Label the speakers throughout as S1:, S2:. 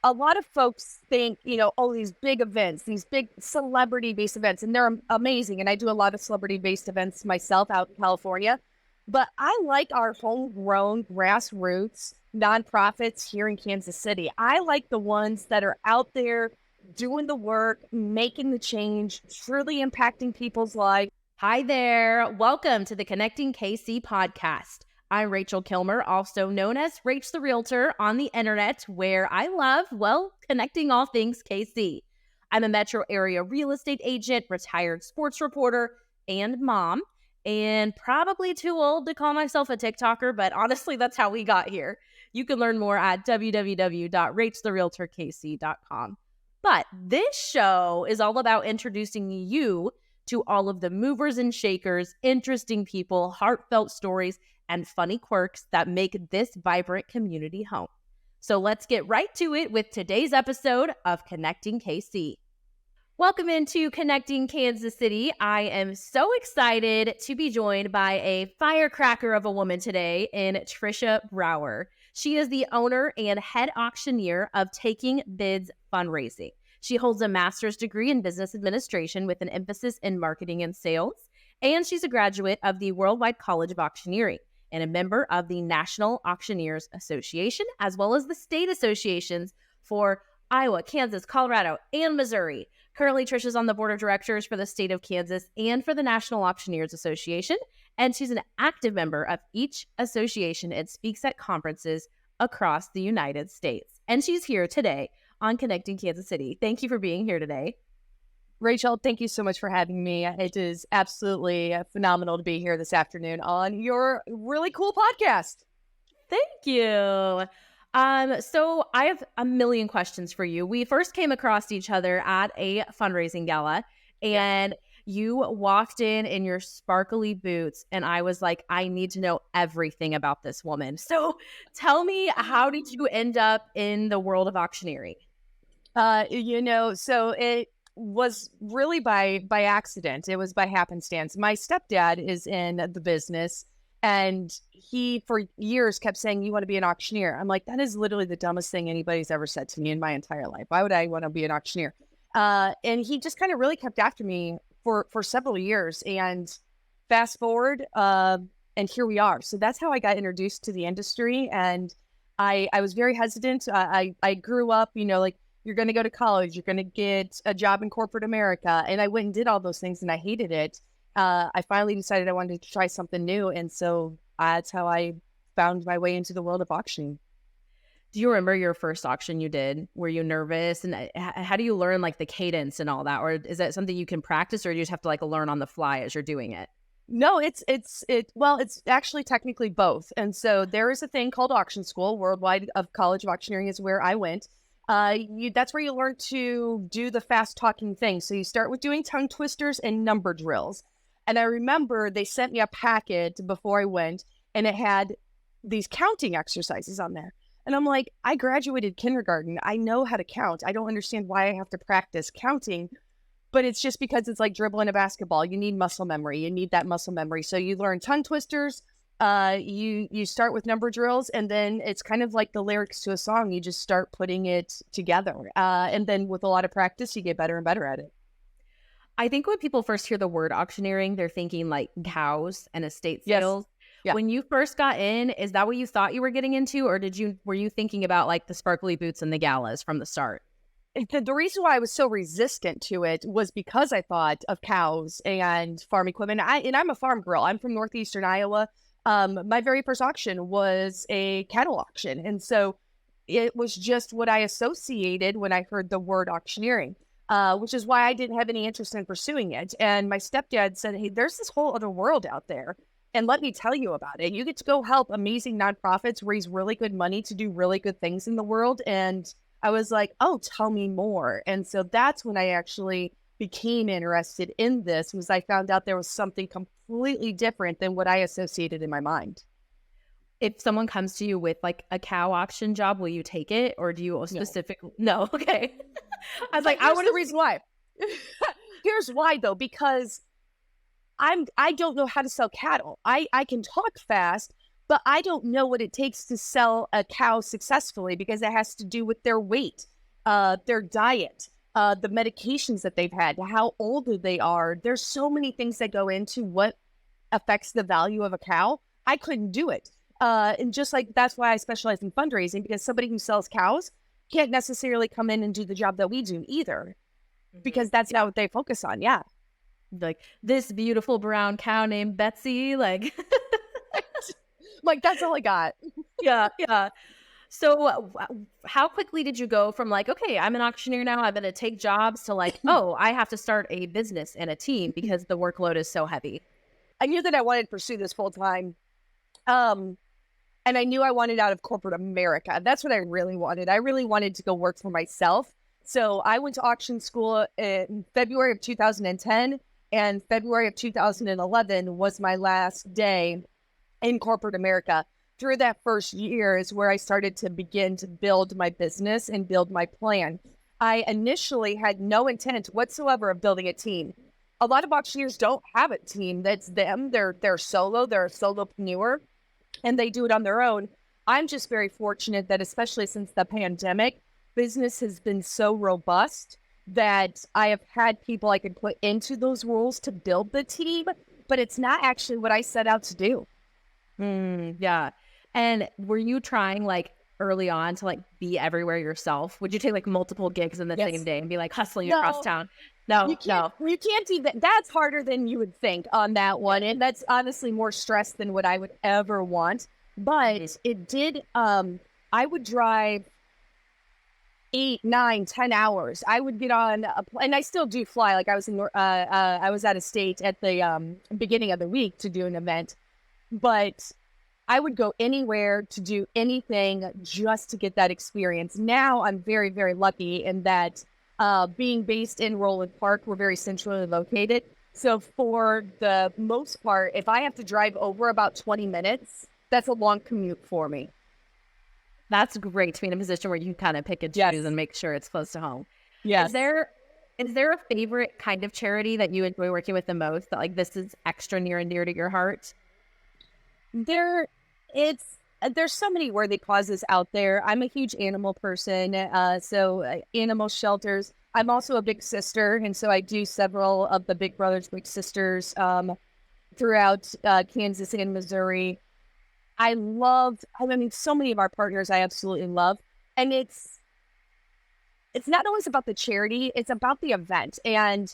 S1: a lot of folks think, oh, these big events, these big celebrity-based events, and they're amazing. And I do a lot of celebrity-based events myself out in California. But I like our homegrown grassroots nonprofits here in Kansas City. I like the ones that are out there doing the work, making the change, truly impacting people's lives.
S2: Hi there. Welcome to the Connecting KC podcast. I'm Rachel Kilmer, also known as Rach the Realtor on the internet, where I love, connecting all things KC. I'm a metro area real estate agent, retired sports reporter, and mom, and probably too old to call myself a TikToker, but honestly, that's how we got here. You can learn more at www.rachtherealtorkc.com. But this show is all about introducing you to all of the movers and shakers, interesting people, heartfelt stories, and funny quirks that make this vibrant community home. So let's get right to it with today's episode of Connecting KC. Welcome into Connecting Kansas City. I am so excited to be joined by a firecracker of a woman today in Trisha Brauer. She is the owner and head auctioneer of Taking Bids Fundraising. She holds a master's degree in business administration with an emphasis in marketing and sales, and she's a graduate of the Worldwide College of Auctioneering and a member of the National Auctioneers Association, as well as the state associations for Iowa, Kansas, Colorado, and Missouri. Currently, Trisha's on the board of directors for the state of Kansas and for the National Auctioneers Association, and she's an active member of each association and speaks at conferences across the United States. And she's here today on Connecting Kansas City. Thank you for being here today.
S1: Rachel, thank you so much for having me. It is absolutely phenomenal to be here this afternoon on your really cool podcast.
S2: Thank you. So I have a million questions for you. We first came across each other at a fundraising gala, and you walked in your sparkly boots, and I was like, I need to know everything about this woman. So tell me, how did you end up in the world of auctioneering?
S1: So it was really by accident. It was by happenstance. My stepdad is in the business, and he for years kept saying, you want to be an auctioneer. I'm like, that is literally the dumbest thing anybody's ever said to me in my entire life. Why would I want to be an auctioneer? And he just kind of really kept after me for several years, and fast forward, and here we are. So that's how I got introduced to the industry. And I was very hesitant. I grew up, you're going to go to college, you're going to get a job in corporate America. And I went and did all those things, and I hated it. I finally decided I wanted to try something new. And so that's how I found my way into the world of auctioning.
S2: Do you remember your first auction you did? Were you nervous? And how do you learn the cadence and all that? Or is that something you can practice, or do you just have to learn on the fly as you're doing it?
S1: No, it's actually technically both. And so there is a thing called auction school. Worldwide of College of Auctioneering is where I went. That's where you learn to do the fast talking thing. So you start with doing tongue twisters and number drills. And I remember they sent me a packet before I went, and it had these counting exercises on there. And I'm like, I graduated kindergarten. I know how to count. I don't understand why I have to practice counting, but it's just because it's like dribbling a basketball. You need muscle memory. You need that muscle memory. So you learn tongue twisters. You start with number drills, and then it's kind of like the lyrics to a song. You just start putting it together. And then with a lot of practice, you get better and better at it.
S2: I think when people first hear the word auctioneering, they're thinking cows and estate sales. Yes. Yeah. When you first got in, is that what you thought you were getting into, or were you thinking about the sparkly boots and the galas from the start?
S1: The reason why I was so resistant to it was because I thought of cows and farm equipment. I'm a farm girl. I'm from northeastern Iowa. My very first auction was a cattle auction. And so it was just what I associated when I heard the word auctioneering, which is why I didn't have any interest in pursuing it. And my stepdad said, hey, there's this whole other world out there, and let me tell you about it. You get to go help amazing nonprofits raise really good money to do really good things in the world. And I was like, oh, tell me more. And so that's when I actually became interested in this, was I found out there was something completely different than what I associated in my mind.
S2: If someone comes to you with a cow auction job, will you take it? Or do you specifically? No. Okay. I was
S1: I want the reason why. Here's why though, because I don't know how to sell cattle. I can talk fast, but I don't know what it takes to sell a cow successfully because it has to do with their weight, their diet, the medications that they've had, how old they are. There's so many things that go into what affects the value of a cow. I couldn't do it. And just like that's why I specialize in fundraising, because somebody who sells cows can't necessarily come in and do the job that we do either, because that's not what they focus on. Yeah.
S2: Like this beautiful brown cow named Betsy, like
S1: Like, that's all I got.
S2: yeah, yeah. So how quickly did you go from like, okay, I'm an auctioneer now, I'm going to take jobs to like, oh, I have to start a business and a team because the workload is so heavy?
S1: I knew that I wanted to pursue this full time. And I knew I wanted out of corporate America. That's what I really wanted. I really wanted to go work for myself. So I went to auction school in February of 2010, and February of 2011 was my last day in corporate America. Through that first year is where I started to begin to build my business and build my plan. I initially had no intent whatsoever of building a team. A lot of auctioneers don't have a team. That's them. They're solo. They're a solopreneur, and they do it on their own. I'm just very fortunate that, especially since the pandemic, business has been so robust that I have had people I could put into those roles to build the team, but it's not actually what I set out to do.
S2: Yeah. And were you trying like early on to like be everywhere yourself? Would you take like multiple gigs in the same day and be like hustling across town? No,
S1: you can't do that. That's harder than you would think on that one. And that's honestly more stress than what I would ever want. But it did, I would drive 8, 9, 10 hours. I would get on and I still do fly. Like I was I was out of state at the beginning of the week to do an event, but I would go anywhere to do anything just to get that experience. Now I'm very, very lucky in that being based in Roland Park, we're very centrally located. So for the most part, if I have to drive over about 20 minutes, that's a long commute for me.
S2: That's great to be in a position where you can kind of pick and choose and make sure it's close to home.
S1: Yes.
S2: Is there a favorite kind of charity that you enjoy working with the most, that like this is extra near and dear to your heart?
S1: There's so many worthy causes out there. I'm a huge animal person, so animal shelters. I'm also a big sister, and so I do several of the Big Brothers Big Sisters throughout Kansas and Missouri. I mean, so many of our partners I absolutely love, and it's not always about the charity; it's about the event. And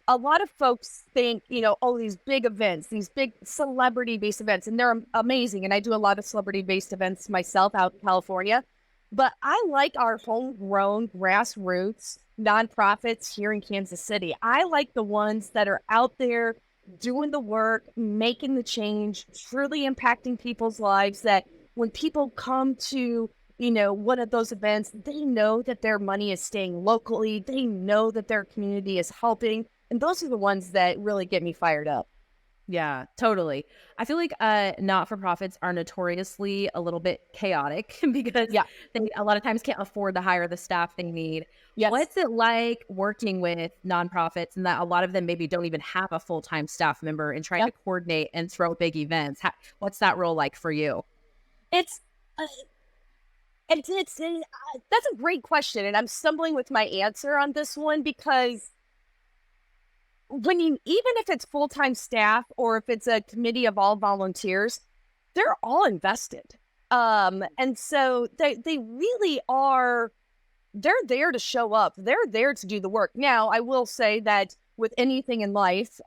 S1: a lot of folks think, oh, these big events, these big celebrity-based events, and they're amazing. And I do a lot of celebrity-based events myself out in California. But I like our homegrown grassroots nonprofits here in Kansas City. I like the ones that are out there doing the work, making the change, truly impacting people's lives, that when people come to one of those events, they know that their money is staying locally. They know that their community is helping. And those are the ones that really get me fired up.
S2: Yeah, totally. I feel like not-for-profits are notoriously a little bit chaotic because they a lot of times can't afford to hire the staff they need.
S1: Yes.
S2: What's it like working with nonprofits, and that a lot of them maybe don't even have a full-time staff member, and trying to coordinate and throw big events? What's that role like for you?
S1: It's that's a great question, and I'm stumbling with my answer on this one, because even if it's full-time staff or if it's a committee of all volunteers, they're all invested. And so they really are, they're there to show up. They're there to do the work. Now, I will say that with anything in life,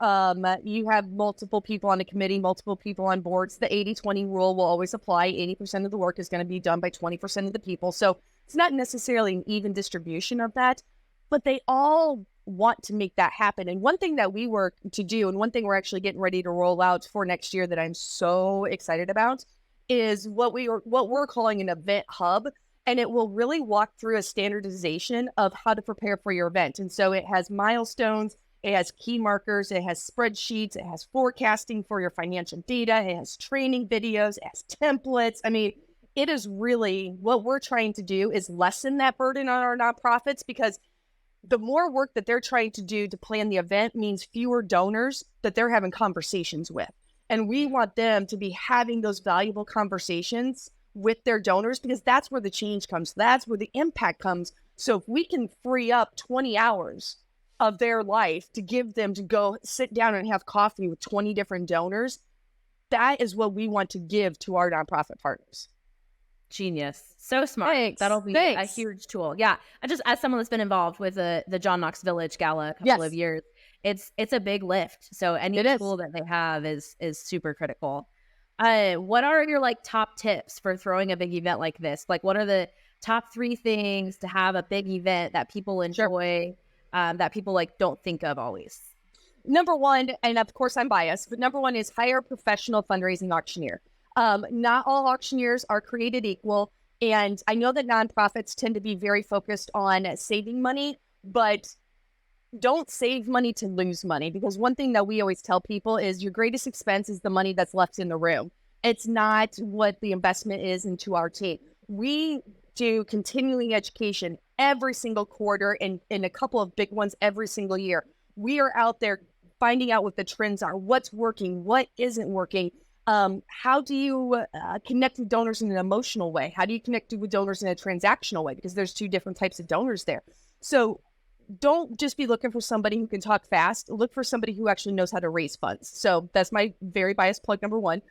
S1: you have multiple people on a committee, multiple people on boards. The 80-20 rule will always apply. 80% of the work is going to be done by 20% of the people. So it's not necessarily an even distribution of that, but they all want to make that happen. And one thing that we work to do, and one thing we're actually getting ready to roll out for next year that I'm so excited about, is what we're calling an event hub. And it will really walk through a standardization of how to prepare for your event. And so it has milestones, it has key markers, it has spreadsheets, it has forecasting for your financial data, it has training videos, it has templates. I mean, it is really, what we're trying to do is lessen that burden on our nonprofits, because the more work that they're trying to do to plan the event means fewer donors that they're having conversations with. And we want them to be having those valuable conversations with their donors, because that's where the change comes. That's where the impact comes. So if we can free up 20 hours of their life to give them to go sit down and have coffee with 20 different donors, that is what we want to give to our nonprofit partners.
S2: Genius. So smart.
S1: Thanks.
S2: That'll be a huge tool. Yeah. I just, as someone that's been involved with the John Knox Village Gala a couple of years, it's a big lift. So any tool that they have is super critical. What are your like top tips for throwing a big event like this? Like, what are the top 3 things to have a big event that people enjoy, that people like don't think of always?
S1: Number one, and of course I'm biased, but number one is hire a professional fundraising auctioneer. Not all auctioneers are created equal. And I know that nonprofits tend to be very focused on saving money, but don't save money to lose money. Because one thing that we always tell people is your greatest expense is the money that's left in the room. It's not what the investment is into our team. We do continuing education every single quarter and a couple of big ones every single year. We are out there finding out what the trends are, what's working, what isn't working. How do you connect with donors in an emotional way? How do you connect with donors in a transactional way? Because there's 2 different types of donors there. So don't just be looking for somebody who can talk fast. Look for somebody who actually knows how to raise funds. So that's my very biased plug, number one.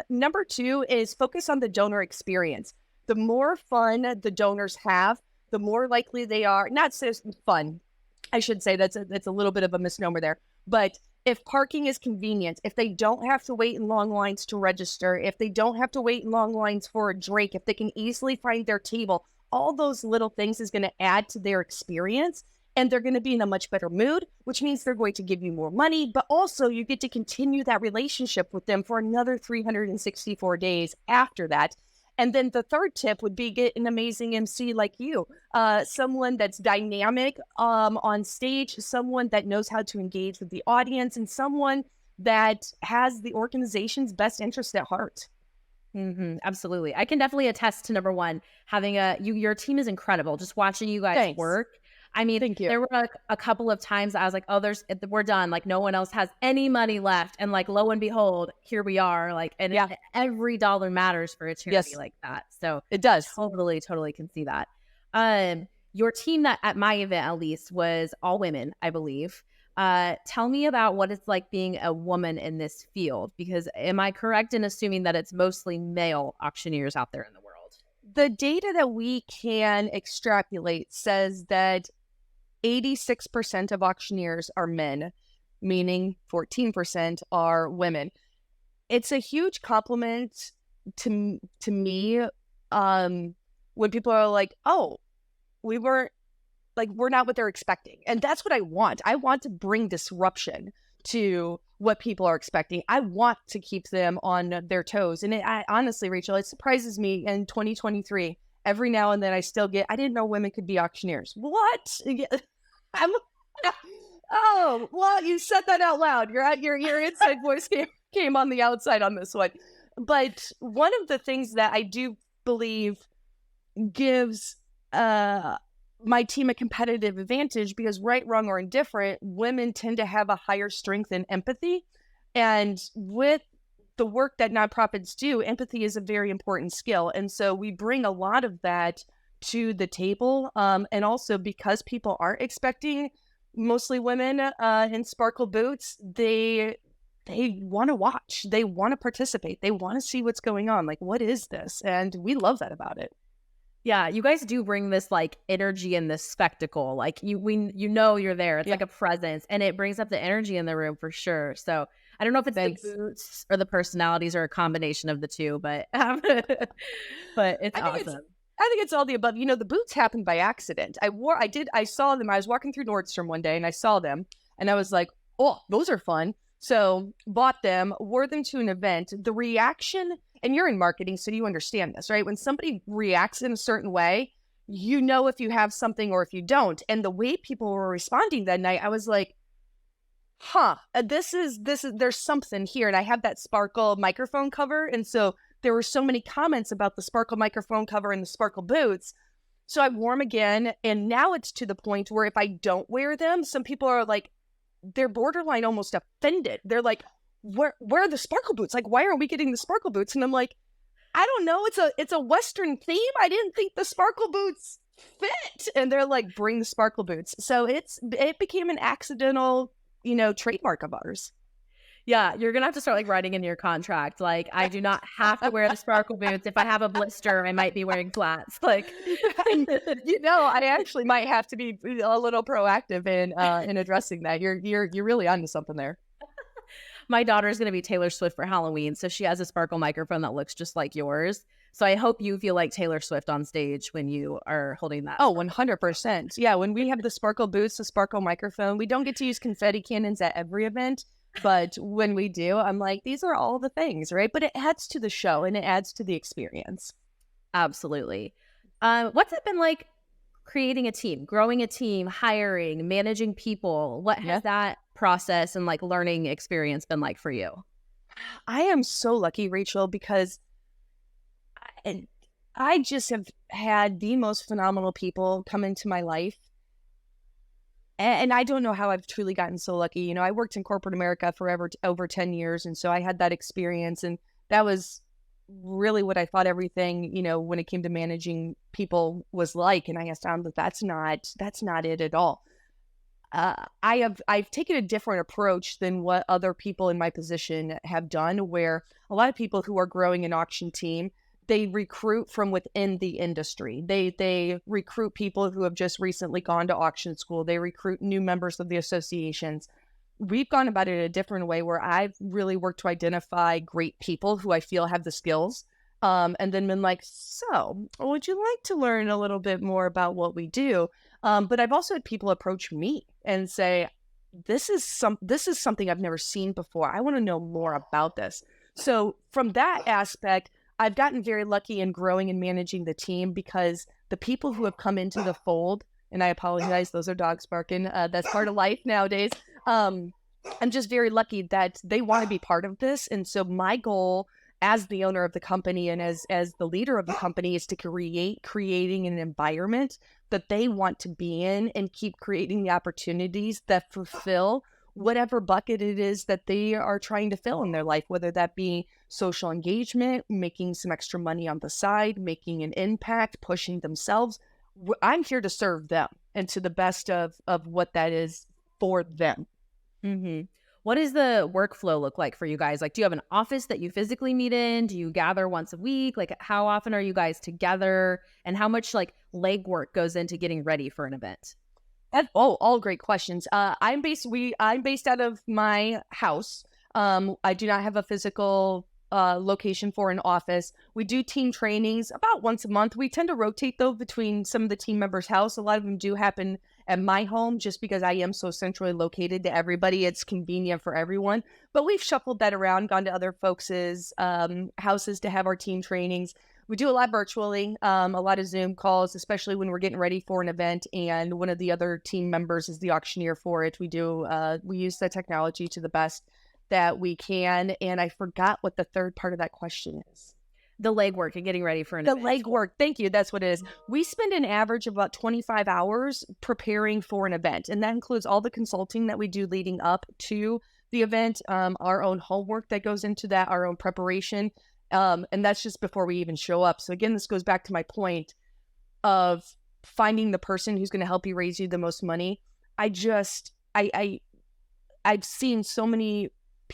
S1: Number 2 is focus on the donor experience. The more fun the donors have, the more likely they are, not so fun, I should say, that's a little bit of a misnomer there. But if parking is convenient, if they don't have to wait in long lines to register, if they don't have to wait in long lines for a drink, if they can easily find their table, all those little things is going to add to their experience. And they're going to be in a much better mood, which means they're going to give you more money, but also you get to continue that relationship with them for another 364 days after that. And then the third tip would be get an amazing MC like you, someone that's dynamic on stage, someone that knows how to engage with the audience, and someone that has the organization's best interest at heart.
S2: Absolutely. I can definitely attest to number one, having your team is incredible. Just watching you guys work. I mean,
S1: Thank you.
S2: There were a couple of times I was like, oh, we're done. Like no one else has any money left. And like, lo and behold, here we are. Like, and every dollar matters for a charity like that. So
S1: it does.
S2: Totally can see that. Your team that at my event, at least, was all women, I believe. Tell me about what it's like being a woman in this field, because am I correct in assuming that it's mostly male auctioneers out there in the world?
S1: The data that we can extrapolate says that 86% of auctioneers are men, meaning 14% are women. It's a huge compliment to me when people are like, oh, we're not what they're expecting. And that's what I want. I want to bring disruption to what people are expecting. I want to keep them on their toes. And honestly, Rachel, it surprises me in 2023. Every now and then I still get, I didn't know women could be auctioneers. What? Oh, well, you said that out loud. Your inside voice came on the outside on this one. But one of the things that I do believe gives my team a competitive advantage, because right, wrong, or indifferent, women tend to have a higher strength in empathy. And with the work that nonprofits do, empathy is a very important skill. And so we bring a lot of that to the table. And also because people aren't expecting mostly women in sparkle boots, they want to watch, they want to participate, they want to see what's going on. Like, what is this? And we love that about it.
S2: Yeah, you guys do bring this like energy and this spectacle. Like you know you're there. It's like a presence, and it brings up the energy in the room for sure. So I don't know if it's the boots or the personalities or a combination of the two, but but it's awesome.
S1: I think it's all the above. You know, the boots happened by accident. I saw them. I was walking through Nordstrom one day and I saw them and I was like, oh, those are fun. So bought them, wore them to an event. The reaction, and you're in marketing, so you understand this, right? When somebody reacts in a certain way, you know if you have something or if you don't. And the way people were responding that night, I was like, there's something here. And I have that sparkle microphone cover. And so there were so many comments about the sparkle microphone cover and the sparkle boots. So I wore them again. And now it's to the point where if I don't wear them, some people are like, they're borderline almost offended. They're like, where are the sparkle boots? Like, why aren't we getting the sparkle boots? And I'm like, I don't know. It's a Western theme. I didn't think the sparkle boots fit. And they're like, bring the sparkle boots. So it became an accidental, trademark of ours.
S2: Yeah, you're gonna have to start like writing in your contract, like, I do not have to wear the sparkle boots. If I have a blister, I might be wearing flats. Like,
S1: I actually might have to be a little proactive in addressing that. You're really onto something there.
S2: my daughter's gonna be Taylor Swift for Halloween, so she has a sparkle microphone that looks just like yours. So I hope you feel like Taylor Swift on stage when you are holding that.
S1: Oh, 100%. Yeah, when we have the sparkle boots, the sparkle microphone, we don't get to use confetti cannons at every event. But when we do, I'm like, these are all the things, right? But it adds to the show and it adds to the experience.
S2: Absolutely. What's it been like creating a team, growing a team, hiring, managing people? What has that process and like learning experience been like for you?
S1: I am so lucky, Rachel, because I just have had the most phenomenal people come into my life. And I don't know how I've truly gotten so lucky. I worked in corporate America for over 10 years. And so I had that experience. And that was really what I thought everything, when it came to managing people was like. And I found that that's not it at all. I've taken a different approach than what other people in my position have done, where a lot of people who are growing an auction team, they recruit from within the industry. They recruit people who have just recently gone to auction school. They recruit new members of the associations. We've gone about it a different way, where I've really worked to identify great people who I feel have the skills, and then been like, so would you like to learn a little bit more about what we do? But I've also had people approach me and say, this is something I've never seen before. I want to know more about this. So from that aspect, I've gotten very lucky in growing and managing the team, because the people who have come into the fold, and I apologize, those are dogs barking. That's part of life nowadays. I'm just very lucky that they want to be part of this. And so my goal as the owner of the company and as the leader of the company is to creating an environment that they want to be in, and keep creating the opportunities that fulfill whatever bucket it is that they are trying to fill in their life, whether that be social engagement, making some extra money on the side, making an impact, pushing themselves. I'm here to serve them and to the best of what that is for them.
S2: Mm-hmm. What does the workflow look like for you guys? Like, do you have an office that you physically meet in? Do you gather once a week? Like, how often are you guys together? And how much like legwork goes into getting ready for an event?
S1: All great questions. I'm based out of my house. I do not have a physical location for an office. We do team trainings about once a month. We tend to rotate though between some of the team members' house. A lot of them do happen at my home, just because I am so centrally located to everybody. It's convenient for everyone. But we've shuffled that around, gone to other folks' houses to have our team trainings. We do a lot virtually, a lot of Zoom calls, especially when we're getting ready for an event. And one of the other team members is the auctioneer for it. We use the technology to the best that we can. And I forgot what the third part of that question is.
S2: The legwork and getting ready for an event.
S1: The legwork. Thank you. That's what it is. We spend an average of about 25 hours preparing for an event. And that includes all the consulting that we do leading up to the event, our own homework that goes into that, our own preparation. And that's just before we even show up. So again, this goes back to my point of finding the person who's going to help you raise you the most money. I've seen so many,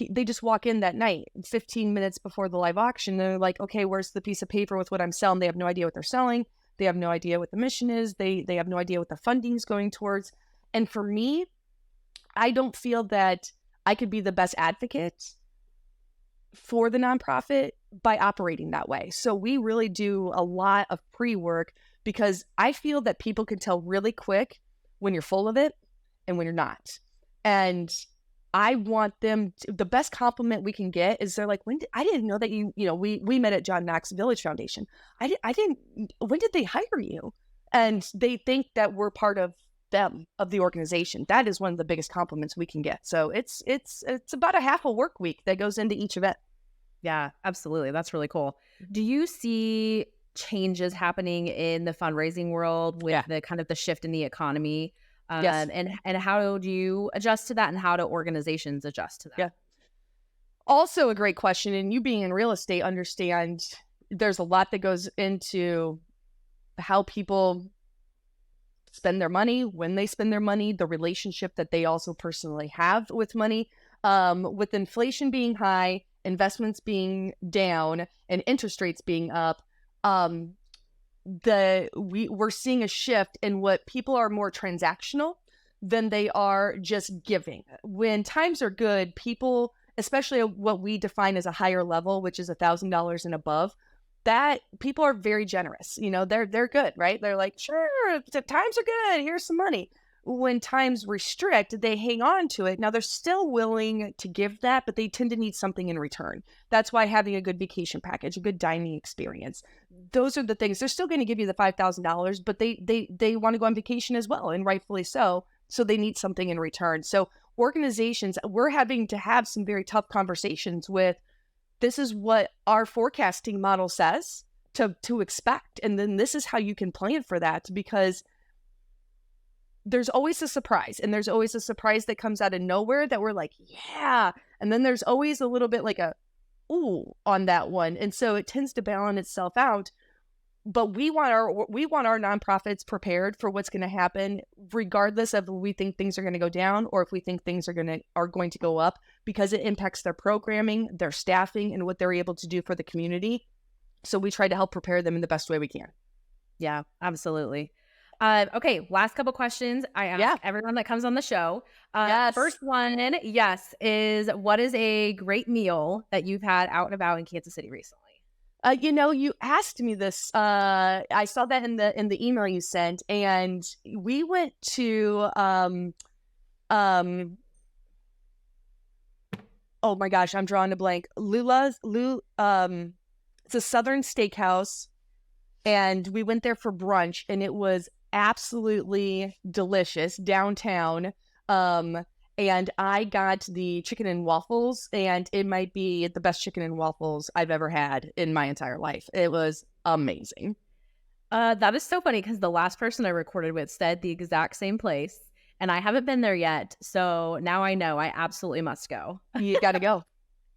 S1: they just walk in that night, 15 minutes before the live auction. They're like, okay, where's the piece of paper with what I'm selling? They have no idea what they're selling. They have no idea what the mission is. They have no idea what the funding is going towards. And for me, I don't feel that I could be the best advocate for the nonprofit by operating that way. So we really do a lot of pre-work, because I feel that people can tell really quick when you're full of it and when you're not. And I want them to, the best compliment we can get is they're like, I didn't know that we met at John Knox Village Foundation. When did they hire you? And they think that we're part of the organization. That is one of the biggest compliments we can get. So it's about a half a work week that goes into each event.
S2: Yeah, absolutely. That's really cool. Do you see changes happening in the fundraising world with the kind of the shift in the economy?
S1: Yes.
S2: And how do you adjust to that, and how do organizations adjust to that?
S1: Yeah. Also a great question. And you being in real estate, understand there's a lot that goes into how people spend their money, when they spend their money, the relationship that they also personally have with money. With inflation being high, investments being down, and interest rates being up, um, we're seeing a shift in what people are more transactional than they are just giving. When times are good, people, especially at what we define as a higher level, which is $1,000 and above, that people are very generous. You know, they're good, right? They're like, sure, the times are good. Here's some money. When times restrict, they hang on to it. Now they're still willing to give that, but they tend to need something in return. That's why having a good vacation package, a good dining experience, those are the things. They're still going to give you the $5,000, but they want to go on vacation as well, and rightfully so. So they need something in return. So organizations, we're having to have some very tough conversations with, this is what our forecasting model says to expect. And then this is how you can plan for that, because there's always a surprise, and there's always a surprise that comes out of nowhere that we're like, yeah. And then there's always a little bit like a, ooh, on that one. And so it tends to balance itself out. But we want our nonprofits prepared for what's going to happen, regardless of if we think things are going to go down or if we think things are going to go up, because it impacts their programming, their staffing, and what they're able to do for the community. So we try to help prepare them in the best way we can.
S2: Yeah, absolutely. Okay, last couple questions I ask everyone that comes on the show. First one, yes, is what is a great meal that you've had out and about in Kansas City recently?
S1: You asked me this. I saw that in the email you sent, and we went to oh my gosh, I'm drawing a blank. It's a Southern steakhouse, and we went there for brunch, and it was absolutely delicious downtown. And I got the chicken and waffles, and it might be the best chicken and waffles I've ever had in my entire life. It was amazing.
S2: That is so funny, because the last person I recorded with said the exact same place, and I haven't been there yet. So now I know I absolutely must go.
S1: You got to go.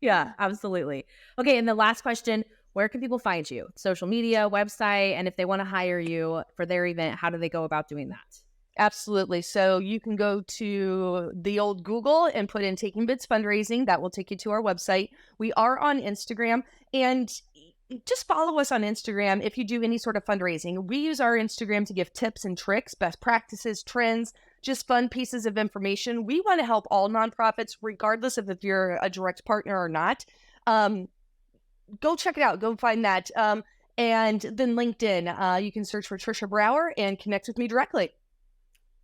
S2: Yeah, absolutely. Okay, and the last question, where can people find you? Social media, website, and if they want to hire you for their event, how do they go about doing that?
S1: Absolutely. So you can go to the old Google and put in Taking Bids Fundraising. That will take you to our website. We are on Instagram, and just follow us on Instagram if you do any sort of fundraising. We use our Instagram to give tips and tricks, best practices, trends, just fun pieces of information. We want to help all nonprofits, regardless of if you're a direct partner or not. Go check it out. Go find that. And then LinkedIn, you can search for Trisha Brauer and connect with me directly.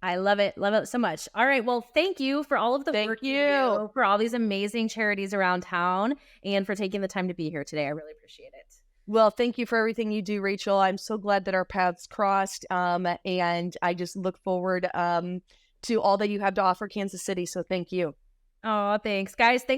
S2: I love it. Love it so much. All right. Well, thank you for all of the work you do for all these amazing charities around town, and for taking the time to be here today. I really appreciate it.
S1: Well, thank you for everything you do, Rachel. I'm so glad that our paths crossed. And I just look forward to all that you have to offer Kansas City. So thank you.
S2: Oh, thanks, guys. Thanks.